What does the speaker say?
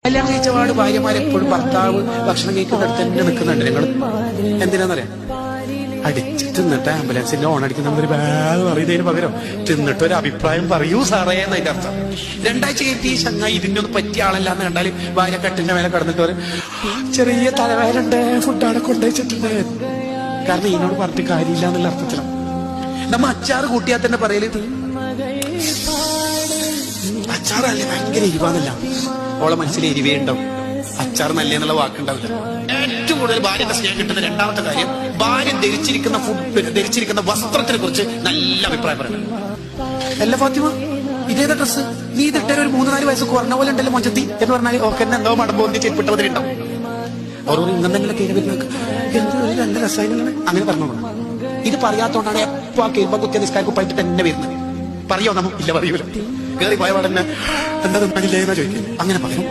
കല്യാണം കഴിച്ച പാട് ഭാര്യമാരെപ്പോഴും ഭർത്താവ് ഭക്ഷണം കഴിക്കുന്നിടത്ത് തന്നെ നിൽക്കുന്നുണ്ട്. നിങ്ങൾ എന്തിനാന്നറിയാം, അടിച്ച് തിന്നിട്ട് ആംബുലൻസിന്റെ ഓൺ അടിക്കുന്ന ഒരു ബാഗ് പറയുന്നതിന് പകരം തിന്നിട്ട് ഒരു അഭിപ്രായം പറയൂ സാറേ എന്നതിന്റെ അർത്ഥം. 2 ആഴ്ച കഴിഞ്ഞ് ഈ ചങ്ങായി ഇതിന്റെ ഒന്നും പറ്റിയ ആളല്ലാന്ന് കണ്ടാലും ഭാര്യ കട്ടിന്റെ മേലെ കടന്നിട്ട് പറയും ചെറിയ തലവേലുണ്ട്, ഫുഡാണ് കൊണ്ടുവച്ചിട്ടുണ്ട്. കാരണം ഇതിനോട് പറഞ്ഞിട്ട് കാര്യമില്ല എന്നുള്ള അർത്ഥത്തിലാണ്. നമ്മ അച്ചാറ് കൂട്ടിയാൽ തന്നെ പറയല് അച്ചാറല്ലേ ഭയങ്കര എരിവാന്നല്ല. ഓളെ മനസ്സിൽ എരിവേ ഉണ്ടാവും, അച്ചാർ നല്ല എന്നുള്ള വാക്കുണ്ടാവില്ല. ഏറ്റവും കൂടുതൽ ഭാര്യയുടെ സ്നേഹം കിട്ടുന്ന 2ാമത്തെ കാര്യം, ഭാര്യ ധരിച്ചിരിക്കുന്ന ധരിച്ചിരിക്കുന്ന വസ്ത്രത്തിനെ കുറിച്ച് നല്ല അഭിപ്രായം പറയണം. അല്ല ഫാത്തിമ, ഇതേതാ ഡ്രസ്സ്, നീ ഇതിട്ടൊരു 3-4 വയസ്സ് കുറഞ്ഞ പോലെ ഉണ്ടല്ലോ മൊഞ്ചത്തി എന്ന് പറഞ്ഞാൽ ഓക്കെ എന്തോ മടമ്പോന്തി ചെപ്പിട്ടവരുണ്ടാവും. ഓരോ ഇങ്ങനെ തന്നെ കേൾവിക്ക് എന്ത് നല്ല രസമായിരുന്നു അങ്ങനെ പറഞ്ഞു. ഇത് പറയാത്തോണ്ടാണ് എപ്പോ ആ കേൾപ്പ കുത്തിയ നിസ്കാരക്കുപ്പായിട്ട് തന്നെ വരുന്നത്. പറയോ നമ്മ ഇല്ല പറയൂല, കയറി പോയ പാടന്നെ എന്താ തിന്നില്ലേ എന്നാ ചോദിക്കും. അങ്ങനെ പറയും.